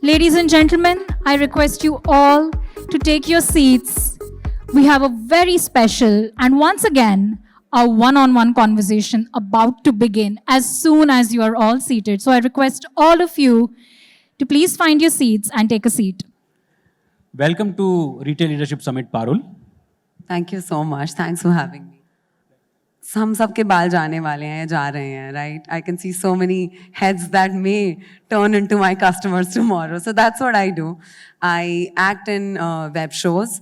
Ladies and gentlemen, I request you all to take your seats. We have a very special and once again a one-on-one conversation about to begin as soon as you are all seated. So I request all of you to please find your seats and take a seat. Welcome to Retail Leadership Summit, Parul. Thank you so much. Thanks for having me. हम सबके बाल जाने वाले हैं, जा रहे हैं, right? I can see so many heads that may turn into my customers tomorrow. So that's what I do. I act in web shows.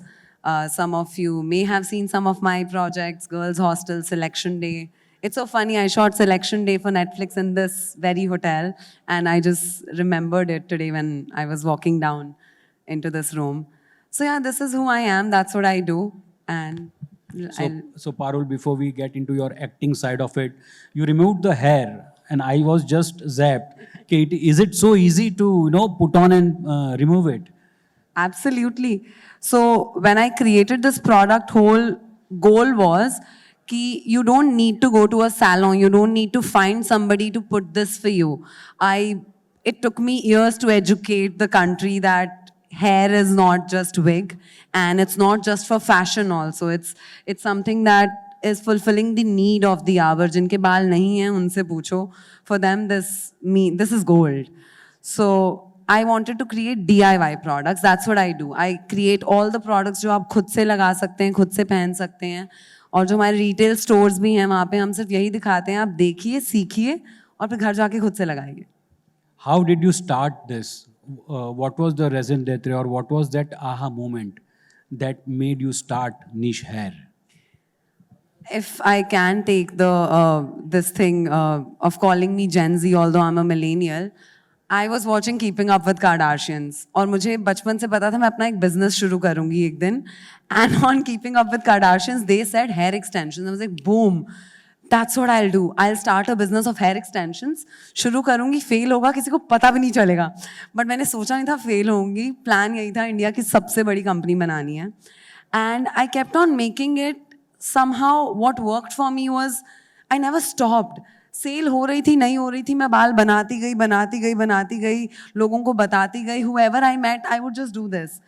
Some of you may have seen some of my projects, Girls Hostel, Selection Day. It's so funny, I shot Selection Day for Netflix in this very hotel, and I just remembered it today when I was walking down into this room. So yeah, this is who I am, that's what I do, and So Parul, before we get into your acting side of it, you removed the hair, and I was just zapped. Okay, is it so easy to put on and remove it? Absolutely. So when I created this product, whole goal was कि you don't need to go to a salon, you don't need to find somebody to put this for you. It took me years to educate the country that hair is not just wig and it's not just for fashion also. It's something that is fulfilling the need of the hour. जिनके बाल नहीं हैं उनसे पूछो. For them, this is gold. So I wanted to create DIY products. That's what I do. I create all the products जो आप खुद से लगा सकते हैं, खुद से पहन सकते हैं. और जो हमारे रिटेल स्टोर्स भी हैं वहाँ पे हम सिर्फ यही दिखाते हैं, आप देखिए, सीखिए और फिर घर जाके खुद से लगाइए. How did you start this? What was the reason that, or what was that aha moment that made you start niche hair? If I can take this thing of calling me Gen Z, although I'm a millennial, I was watching Keeping Up with Kardashians. और मुझे बचपन से पता था मैं अपना एक business शुरू करूँगी एक दिन. And on Keeping Up with Kardashians, they said hair extensions. I was like, boom. That's what I'll do. I'll start a business of hair extensions. शुरू करूँगी, fail होगा, किसी को पता भी नहीं चलेगा. But मैंने सोचा नहीं था fail होंगी. Plan यही था इंडिया की सबसे बड़ी कंपनी बनानी है. And I kept on making it. Somehow what worked for me was I never stopped. Sale हो रही थी, नहीं हो रही थी, मैं बाल बनाती गई, लोगों को बताती गई. Whoever I met, I would just do this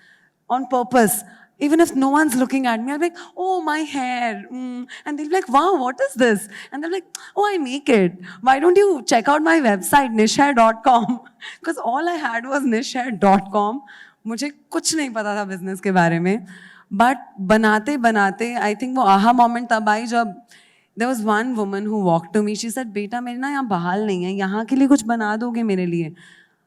on purpose. Even if no one's looking at me, I'll be like, oh, my hair. And they'll be like, wow, what is this? And they're like, oh, I make it. Why don't you check out my website, nishhair.com? Because all I had was nishhair.com. मुझे कुछ नहीं पता था business के बारे में. But बनाते, I think वो aha moment तब आई जब there was one woman who walked to me. She said, बेटा मेरे ना यहाँ बाल नहीं है, यहाँ के लिए कुछ बना दोगे मेरे लिए?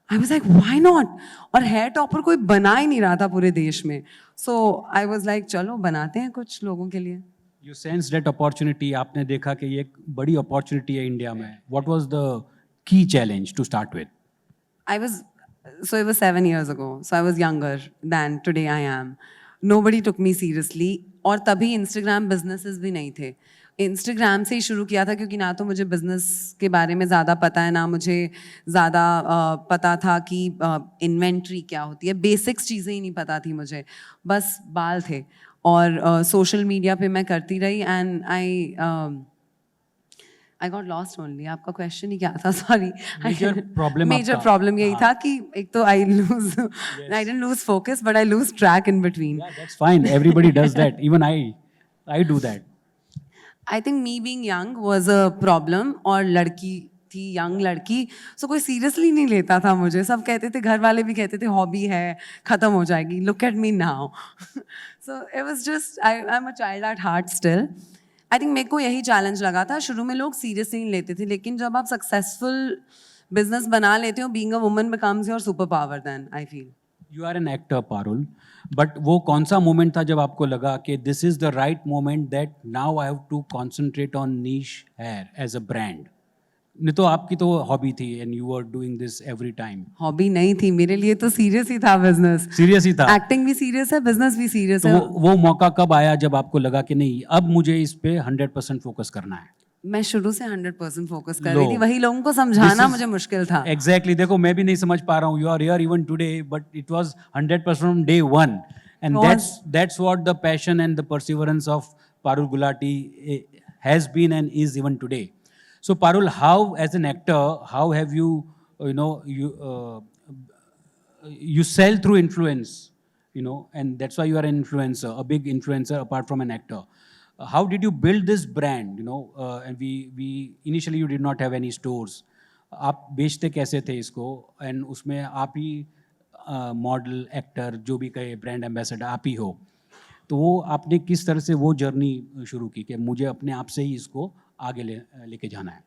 I was like, why not? और hair topper कोई बना ही नहीं रहा था पूरे देश में. So I was like, चलो बनाते हैं कुछ लोगों के लिए. You sensed that opportunity. आपने देखा कि ये एक बड़ी opportunity है इंडिया में. What was the key challenge to start with? So it was 7 years ago. So I was younger than today I am. Nobody took me seriously. और तभी Instagram businesses भी नहीं थे. इंस्टाग्राम से ही शुरू किया था क्योंकि ना तो मुझे बिज़नेस के बारे में ज़्यादा पता है, ना मुझे ज़्यादा पता था कि इन्वेंट्री क्या होती है. बेसिक्स चीज़ें ही नहीं पता थी मुझे, बस बाल थे. और सोशल मीडिया पे मैं करती रही and I got lost only. आपका क्वेश्चन ही क्या था? सॉरी. मेजर प्रॉब्लम यही था कि एक तो I didn't loose focus but I lose track in between. That's fine. Everybody does that. Even I do that. I think me being young was a problem. और लड़की थी, यंग लड़की, सो कोई सीरियसली नहीं लेता था मुझे. सब कहते थे, घर वाले भी कहते थे हॉबी है, ख़त्म हो जाएगी. Look at me now. So it was just I am a child at heart still. I think मेरे को यही चैलेंज लगा था. शुरू में लोग सीरियसली नहीं लेते थे, लेकिन जब आप सक्सेसफुल बिजनेस बना लेते हो, being a woman becomes your super power then I feel. You are an actor Parul, but वो कौन सा मोमेंट था जब आपको लगा कि this is the right moment that now I have to concentrate on niche hair as a brand? नहीं तो आपकी तो हॉबी थी and you are doing this every time. Hobby नहीं थी मेरे लिए, तो सीरियस ही था बिजनेस. सीरियस ही था. एक्टिंग भी सीरियस है, बिजनेस भी सीरियस है. वो मौका कब आया जब आपको लगा कि नहीं, अब मुझे इस पे 100% फोकस करना है? मैं शुरू से 100% फोकस कर रही थी. वही लोगों को समझाना मुझे मुश्किल था. एग्जैक्टली. देखो मैं भी नहीं समझ पा रहा हूँ. You are here even today, but it was 100% from day one, and that's what the passion and the perseverance of Parul Gulati has been and is even today. So Parul, how as an actor, how have you you sell through influence, you know, and that's why you are an influencer, a big influencer apart from an actor. How did you build this brand, you know? And we initially you did not have any stores. आप बेचते कैसे थे इसको? And उसमें आप ही model, actor, जो भी कहे ब्रांड एम्बेसडर आप ही हो. तो वो आपने किस तरह से वो जर्नी शुरू की कि मुझे अपने आप से ही इसको आगे लेके जाना है?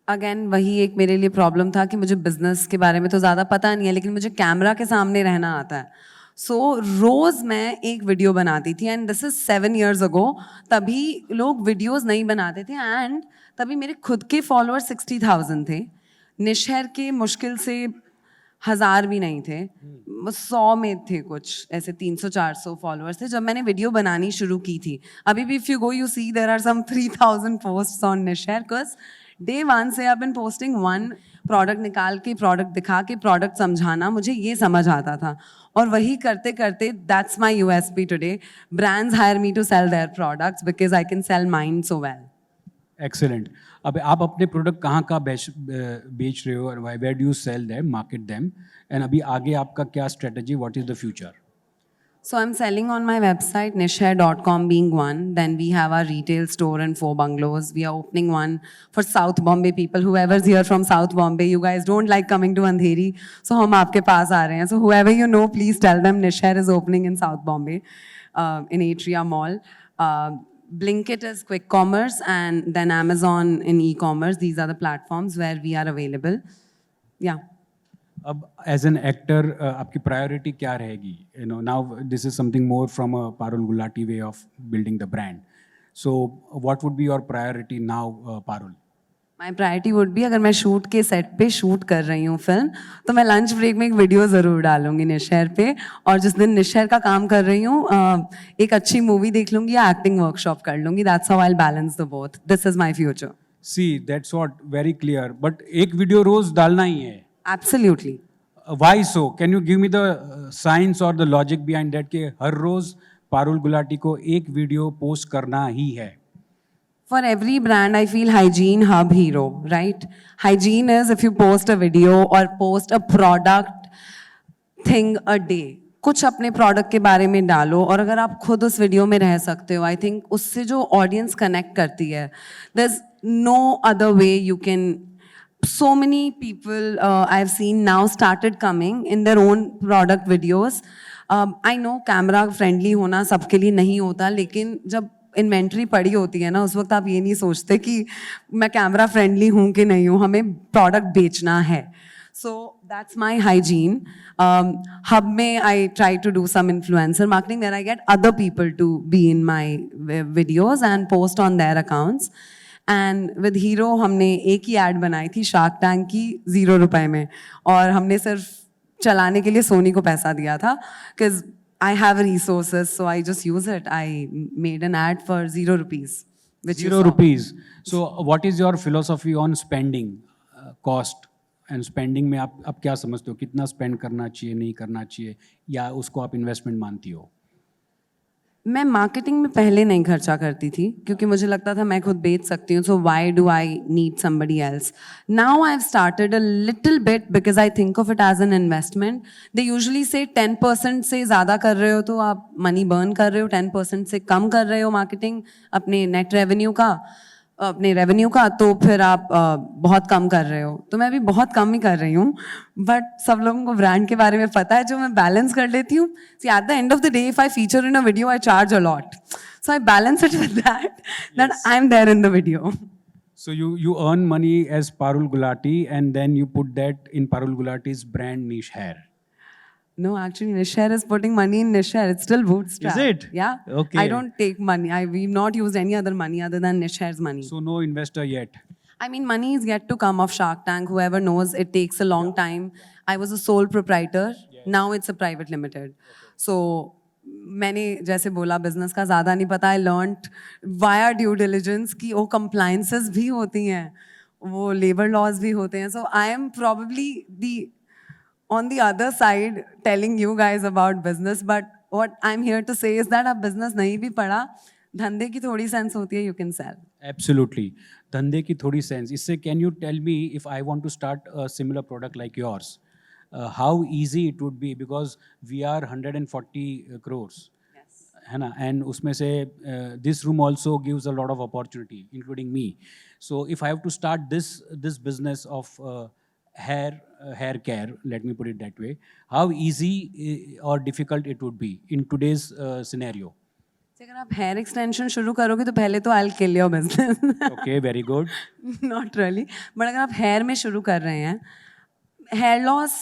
अगेन वही एक मेरे लिए प्रॉब्लम था कि मुझे बिजनेस के बारे में तो ज़्यादा पता नहीं है, लेकिन मुझे कैमरा के सामने रहना आता है. सो रोज़ मैं एक वीडियो बनाती थी, and this is 7 years ago. तभी लोग वीडियोस नहीं बनाते थे, एंड तभी मेरे खुद के फॉलोअर 60,000 थे. निशहर के मुश्किल से 1000 भी नहीं थे, 100 में थे कुछ ऐसे 300-400 फॉलोअर्स थे जब मैंने वीडियो बनानी शुरू की थी. अभी भी if you go you see there are some 3000 posts on निशहर, बिकॉज डे 1 से I have been posting one product निकाल के, प्रोडक्ट दिखा के, प्रोडक्ट समझाना, मुझे ये समझ आता था. और वही करते करते that's my USP today. Brands hire me to sell their products because I can sell mine so well. Excellent. अब आप अपने प्रोडक्ट कहाँ बेच रहे हो और where do you sell them, market them, and अभी आगे आपका क्या strategy, what is the future? So I'm selling on my website, nishhair.com being one. Then we have our retail store in 4 bungalows. We are opening one for South Bombay people. Whoever's here from South Bombay, you guys don't like coming to Andheri, so हम आपके पास आ रहे हैं. So whoever you know, please tell them Nishhair is opening in South Bombay, in Atria Mall. Blinkit is quick commerce, and then Amazon in e-commerce. These are the platforms where we are available. Yeah. अब as an actor आपकी priority क्या रहेगी? You know, now this is something more from a Parul Gulati way of building the brand. So what would be your priority now, Parul? My priority would be, अगर मैं shoot के set पे shoot कर रही हूँ फिल्म, तो मैं लंच ब्रेक में एक वीडियो ज़रूर डालूंगी निशहर पे. और जिस दिन निशहर का काम कर रही हूँ, एक अच्छी मूवी देख लूंगी या एक्टिंग वर्कशॉप कर लूंगी. That's how I will balance the both. This is my future. See that's what, very clear. But एक वीडियो रोज डालना ही है. Absolutely. Why so? Can you give me the science or the logic behind that कि हर रोज पारुल गुलाटी को एक video post करना ही है? For every brand, I feel hygiene hub hero, right? Hygiene is if you post a video or post a product thing a day. कुछ अपने product के बारे में डालो, और अगर आप खुद उस वीडियो में रह सकते हो, आई थिंक उससे जो ऑडियंस कनेक्ट करती है, there is no other way you can. So many people I've seen now started coming in their own product videos. I know camera friendly होना सबके लिए नहीं होता, लेकिन जब इन्वेंट्री पड़ी होती है ना, उस वक्त आप ये नहीं सोचते कि मैं कैमरा फ्रेंडली हूँ कि नहीं हूँ, हमें प्रोडक्ट बेचना है. So that's my hygiene. Hub में I try to do some influencer marketing where I get other people to be in my videos and post on their accounts. And with hero हमने एक ही add बनाई थी shark tank की, 0 रुपए में, और हमने सिर्फ चलाने के लिए सोनी को पैसा दिया था, because I have resources, so I just use it. I made an ad for 0 rupees. 0 rupees. So what is your philosophy on spending, cost and spending में आप क्या समझते हो? कितना स्पेंड करना चाहिए, नहीं करना चाहिए, या उसको आप इन्वेस्टमेंट मानती हो? मैं मार्केटिंग में पहले नहीं खर्चा करती थी, क्योंकि मुझे लगता था मैं खुद बेच सकती हूँ, so why do I need somebody else. Now I have started a little bit because I think of it as an investment. They usually say 10% से ज़्यादा कर रहे हो तो आप मनी बर्न कर रहे हो, 10% से कम कर रहे हो मार्केटिंग अपने नेट रेवेन्यू का, अपने रेवेन्यू का, तो फिर आप बहुत कम कर रहे हो. तो मैं भी बहुत कम ही कर रही हूँ, बट सब लोगों को ब्रांड के बारे में पता है, जो मैं बैलेंस कर लेती हूँ. See at the end of the day if I feature in a video I charge a lot, so I balance it with that I am there in the video. So you earn money as Parul Gulati and then you put that in Parul Gulati's brand Niche Hair. No, actually, Nishhair is putting money in Nishhair. It's still bootstrapped. Is it? Yeah. Okay. I don't take money. We've not used any other money other than Nishhair's money. So no investor yet. I mean, money is yet to come of Shark Tank. Whoever knows, it takes a long time. I was a sole proprietor. Now it's a private limited. So मैंने जैसे बोला business का ज़्यादा नहीं पता. I learned via due diligence कि वो compliances भी होती हैं, वो labor laws भी होते हैं. So I am probably on the other side telling you guys about business, but what I'm here to say is that आप business नहीं भी पढ़ा, धंधे की थोड़ी सेंस होती है, you can sell. Absolutely. धंधे की थोड़ी सेंस. इससे can you tell me if I want to start a similar product like yours, how easy it would be, because we are 140 crores. है ना, and उसमें से this room also gives a lot of opportunity, including me. So if I have to start this business of hair care, let me put it that way, how easy or difficult it would be in today's scenario? अगर आप hair extension शुरू करोगे तो पहले तो I kill your business. Okay, very good. Not really, but अगर आप hair में शुरू कर रहे हैं, हेयर लॉस,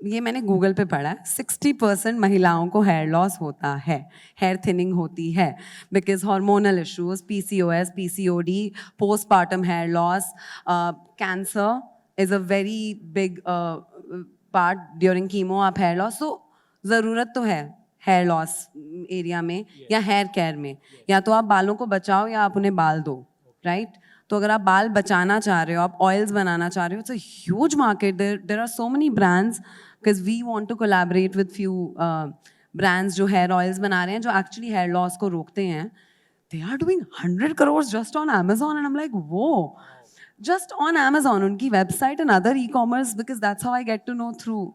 ये मैंने गूगल पे पढ़ा है, 60% महिलाओं को हेयर लॉस होता है, हेयर थिनिंग होती है, because hormonal issues, PCOS, PCOD, postpartum hair loss, cancer is a very big part during chemo. आप हेयर लॉस, तो ज़रूरत तो है हेयर लॉस एरिया में या हेयर केयर में. या तो आप बालों को बचाओ या आप उन्हें बाल दो, राइट? तो अगर आप बाल बचाना चाह रहे हो, आप ऑयल्स बनाना चाह रहे हो, it's a huge market. There are so many brands, because we want to collaborate with few brands जो हेयर ऑयल्स बना रहे हैं, जो एक्चुअली हेयर लॉस को रोकते हैं. They are doing 100 crores just on Amazon, and I am like, वो just on Amazon, उनकी website and other e-commerce, because that's how I get to know through.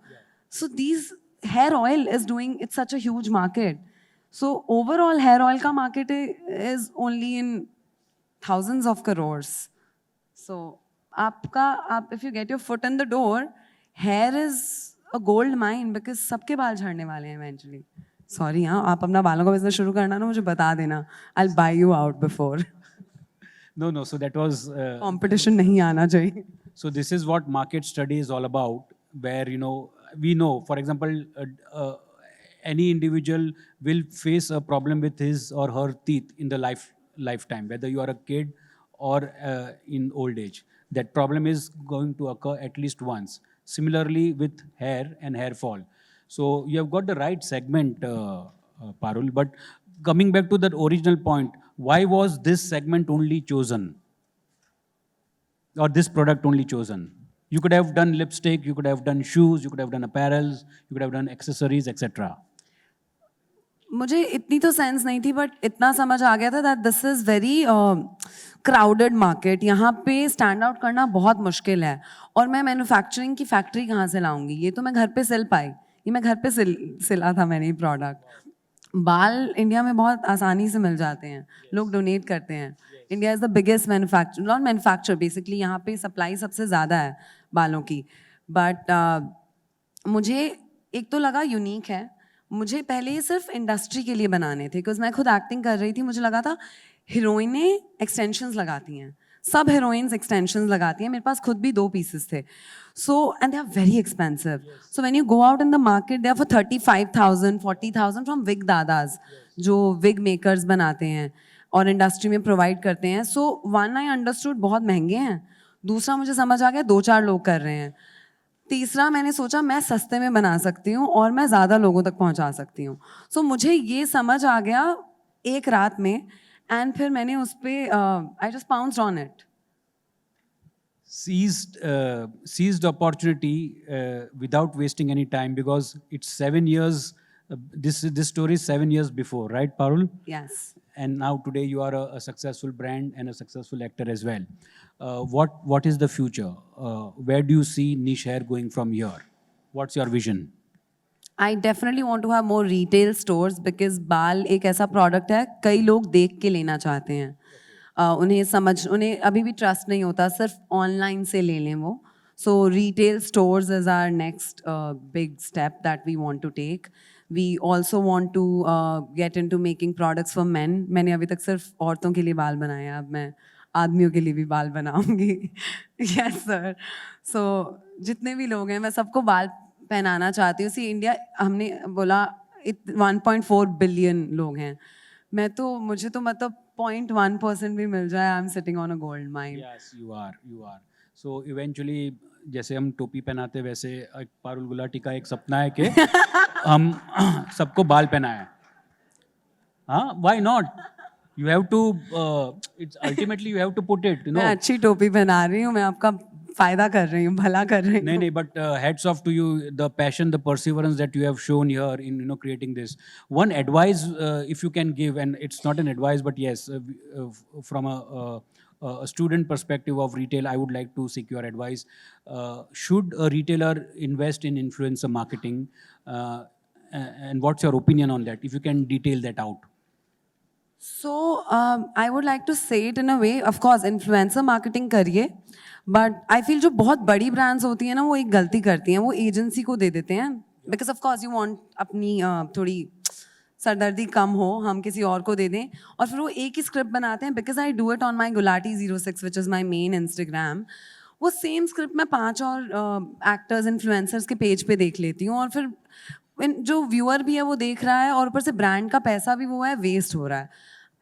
So these hair oil is doing, it's such a huge market. So overall hair oil ka market is only in thousands of crores. So if you get your foot in the door, hair is a gold mine, because सबके बाल झड़ने वाले हैं eventually. Sorry हाँ, आप अपना बालों का business शुरू करना ना, मुझे बता देना. I'll buy you out before. No, so that was Competition नहीं आना चाहिए. so this is what market study is all about, where we know, for example, any individual will face a problem with his or her teeth in the lifetime, whether you are a kid or in old age. That problem is going to occur at least once. Similarly with hair and hair fall. So you have got the right segment, Parul. But coming back to that original point, why was this segment only chosen? Or this product only chosen? You could have done lipstick, you could have done shoes, you could have done apparels, you could have done accessories, etc. मुझे इतनी तो sense नहीं थी, but इतना समझ आ गया था that this is very crowded market. यहाँ पे स्टैंड आउट करना बहुत मुश्किल है. और मैं मैन्युफैक्चरिंग की फैक्ट्री कहाँ से लाऊंगी? ये तो मैं घर पे सिल पाई, ये मैं घर पे सिला था मैंने ये प्रोडक्ट. बाल इंडिया में बहुत आसानी से मिल जाते हैं, लोग डोनेट करते हैं. India is the biggest manufacture, not manufacture, basically यहाँ पे सप्लाई सबसे ज़्यादा है बालों की. बट मुझे एक तो लगा यूनिक है. मुझे पहले ये सिर्फ इंडस्ट्री के लिए बनाने थे, बिकॉज मैं खुद एक्टिंग कर रही थी. मुझे लगा था हीरोइनें एक्सटेंशंस लगाती हैं, सब हीरोइंस एक्सटेंशंस लगाती हैं. मेरे पास खुद भी 2 पीसेस थे. So, and they are very expensive. So when you go out in the market, they are for 35,000, 40,000 from wig dadas, जो wig makers बनाते हैं और इंडस्ट्री में प्रोवाइड करते हैं. So one I understood बहुत महंगे हैं. दूसरा मुझे समझ आ गया 2-4 लोग कर रहे हैं. तीसरा मैंने सोचा मैं सस्ते में बना सकती हूँ और मैं ज़्यादा लोगों तक पहुँचा सकती हूँ. So मुझे ये समझ आ गया एक रात में, एंड फिर मैंने उस पर I just pounced on it. Seized opportunity without wasting any time, because it's 7 years. This story is 7 years before, right, Parul? Yes. And now today you are a successful brand and a successful actor as well. What is the future? Where do you see niche hair going from here? What's your vision? I definitely want to have more retail stores, because बाल एक ऐसा product है कई लोग देख के लेना चाहते हैं. उन्हें अभी भी ट्रस्ट नहीं होता, सिर्फ ऑनलाइन से ले लें वो. So retail stores is our next big step that we want to take. We also want to get into making products for men. मैंने अभी तक सिर्फ औरतों के लिए बाल बनाए, अब मैं आदमियों के लिए भी बाल बनाऊंगी. Yes sir. सो जितने भी लोग हैं मैं सबको बाल पहनाना चाहती हूँ. सी इंडिया, हमने बोला 1.4 बिलियन लोग हैं. मुझे तो मतलब 0.1% भी मिल जाए, I am sitting on a gold mine. Yes, you are. So eventually, जैसे हम टोपी पहनाते वैसे एक पारुल गुलाटी का एक सपना है कि हम सबको बाल पहनाएं. हाँ, why not? You have to. It's ultimately you have to put it. मैं अच्छी टोपी पहना रही हूँ, मैं आपका फायदा कर रही हूँ, भला कर रही हूँ. नहीं, but hats off to you, the passion, the perseverance that you have shown here in creating this. One advice, if you can give, and it's not an advice, but yes, from a student perspective of retail, I would like to seek your advice. Should a retailer invest in influencer marketing? And what's your opinion on that? If you can detail that out. So I would like to say it in a way, of course, influencer marketing करिए, but I feel जो बहुत बड़ी brands होती हैं ना, वो एक गलती करती हैं, वो agency को दे देते हैं, because of course you want अपनी थोड़ी सरदर्दी कम हो, हम किसी और को दे दें, और फिर वो एक ही script बनाते हैं, because I do it on my Gulati06, which is my main Instagram. वो सेम स्क्रिप्ट मैं 5 और एक्टर्स इन्फ्लुएंसर्स के पेज पे देख लेती हूँ, और फिर जो व्यूअर भी है वो देख रहा है, और ऊपर से ब्रांड का पैसा भी वो है वेस्ट हो रहा है.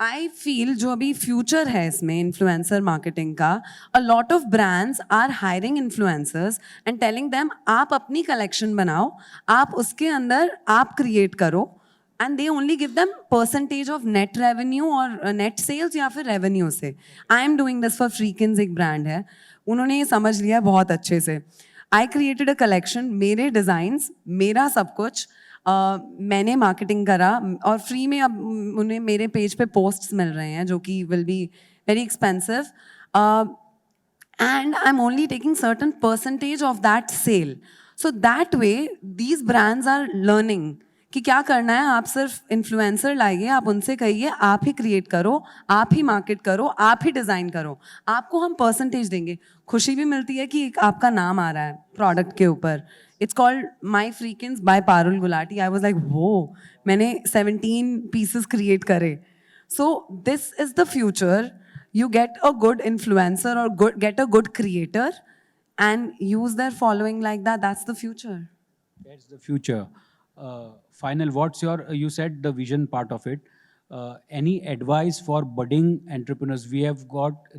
आई फील जो अभी फ्यूचर है इसमें इन्फ्लुएंसर मार्केटिंग का, a lot of brands are hiring influencers and telling them आप अपनी कलेक्शन बनाओ, आप उसके अंदर आप क्रिएट करो, and they only give them percentage of net revenue और नेट सेल्स या फिर रेवेन्यू से. I am doing this for Freakins, एक ब्रांड है, उन्होंने ये समझ लिया बहुत अच्छे से. आई क्रिएटेड अ कलेक्शन, मेरे डिज़ाइंस, मेरा सब कुछ, मैंने मार्केटिंग करा, और फ्री में अब उन्हें मेरे पेज पे पोस्ट्स मिल रहे हैं जो कि will be very expensive, and I am only taking certain percentage of that sale. So that way these brands are learning कि क्या करना है. आप सिर्फ इन्फ्लुएंसर लाइए, आप उनसे कहिए आप ही क्रिएट करो, आप ही मार्केट करो, आप ही डिज़ाइन करो, आपको हम परसेंटेज देंगे. खुशी भी मिलती है कि आपका नाम आ रहा है प्रोडक्ट के ऊपर. It's called my Freakins by Parul Gulati. I was like वो मैंने 17 पीसेस क्रिएट करे. So this is the future. You get a good influencer और get a good creator and use their following like that. That's the future. That's the future. Final, what's your, you said the vision part of it. Any advice for budding entrepreneurs? We have got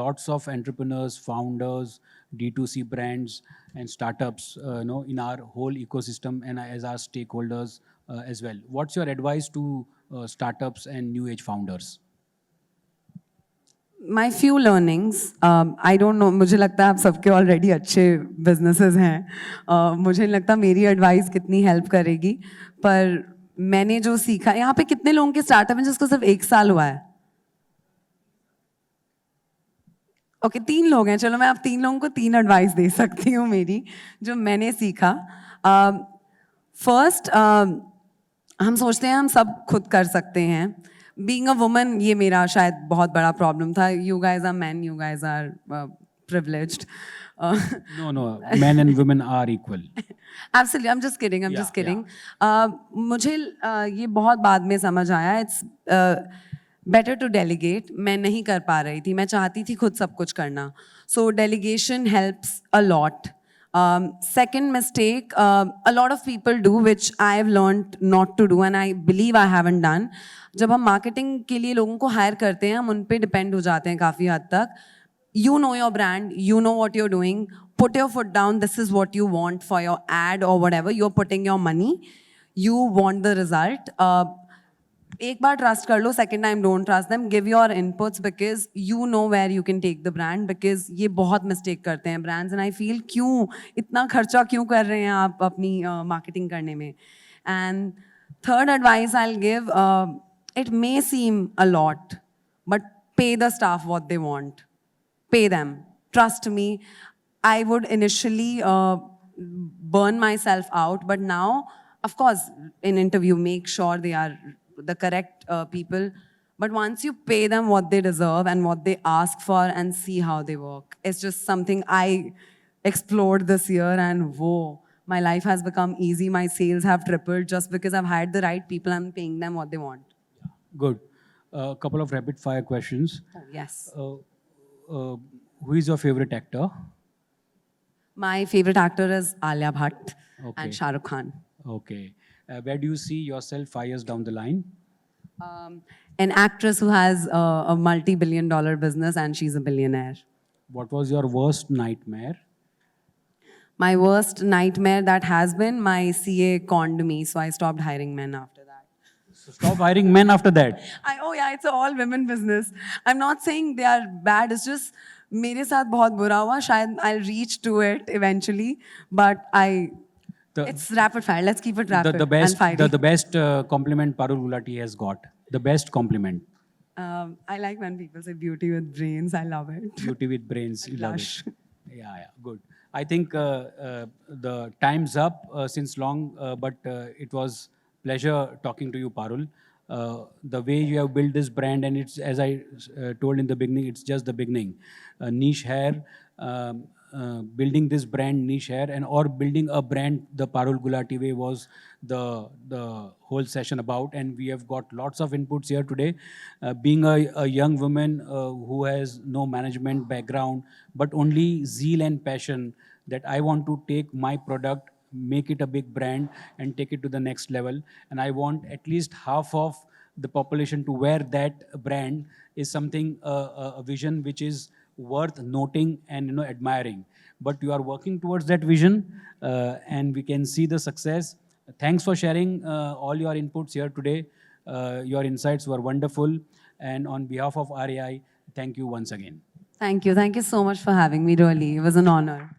lots of entrepreneurs, founders, D2C brands and startups in our whole ecosystem and as our stakeholders as well. What's your advice to startups and new age founders? My few learnings, I don't know, मुझे लगता है आप सबके already अच्छे businesses हैं, मुझे नहीं लगता मेरी एडवाइस कितनी हेल्प करेगी, पर मैंने जो सीखा. यहाँ पे कितने लोगों के स्टार्टअप हैं जिसको सिर्फ 1 साल हुआ है? ओके, 3 लोग हैं. चलो मैं आप 3 लोगों को 3 एडवाइस दे सकती हूँ मेरी, जो मैंने सीखा. फर्स्ट, हम सोचते हैं हम सब खुद कर सकते हैं. बीइंग अ वुमन, ये मेरा शायद बहुत बड़ा प्रॉब्लम था. You guys are man, you guys are privileged. No, men and women are equal. Absolutely, I'm just kidding. I'm just kidding. मुझे ये बहुत बाद में समझ आया. It's better to delegate. मैं नहीं कर पा रही थी, मैं चाहती थी खुद सब कुछ करना. So delegation helps a lot. Second mistake, a lot of people do, which I have learned not to do, and I believe I haven't done. जब हम मार्केटिंग के लिए लोगों को हायर करते हैं, हम उन पे डिपेंड हो जाते हैं काफ़ी हद तक. You know your brand, you know what you're doing. Put your foot down. This is what you want for your ad or whatever. You're putting your money. You want the result. एक बार trust कर लो, second time don't trust them. Give your inputs because you know where you can take the brand. Because ये बहुत mistake करते हैं brands, and I feel क्यों इतना खर्चा क्यों कर रहे हैं आप अपनी मार्केटिंग करने में. And third advice I will give, it may seem a lot, but pay the staff what they want. Pay them. Trust me, I would initially burn myself out, but now, of course, in interview, make sure they are the correct people. But once you pay them what they deserve and what they ask for and see how they work, it's just something I explored this year, and whoa, my life has become easy. My sales have tripled just because I've hired the right people. I'm paying them what they want. Good. A couple of rapid fire questions. Oh, yes. Who is your favorite actor? My favorite actor is Alia Bhatt Okay. and Shah Rukh Khan. Okay. Where do you see yourself 5 years down the line? An actress who has a multi-billion-dollar business and she's a billionaire. What was your worst nightmare? My worst nightmare that has been my CA conned me, so I stopped hiring men after that. So stop hiring men after that. Oh yeah, it's an all-women business. I'm not saying they are bad. It's just मेरे साथ बहुत बुरा हुआ. शायद I'll reach to it eventually, but it's rapid fire. Let's keep it rapid The best, and fiery. the best compliment Parul Gulati has got. The best compliment. I like when people say beauty with brains. I love it. Beauty with brains, you love Blush. it. Yeah, good. I think the time's up since long, but it was pleasure talking to you, Parul. The way you have built this brand, and it's, as I told in the beginning, it's just the beginning. Niche hair, building this brand Niche Hair, and or building a brand the Parul Gulati way was the whole session about, and we have got lots of inputs here today. Being a young woman who has no management background but only zeal and passion that I want to take my product, make it a big brand and take it to the next level, and I want at least half of the population to wear that brand is something a vision which is worth noting and admiring. But you are working towards that vision, and we can see the success. Thanks for sharing all your inputs here today. Your insights were wonderful, and on behalf of RAI, thank you once again. Thank you. Thank you so much for having me, really. It was an honor.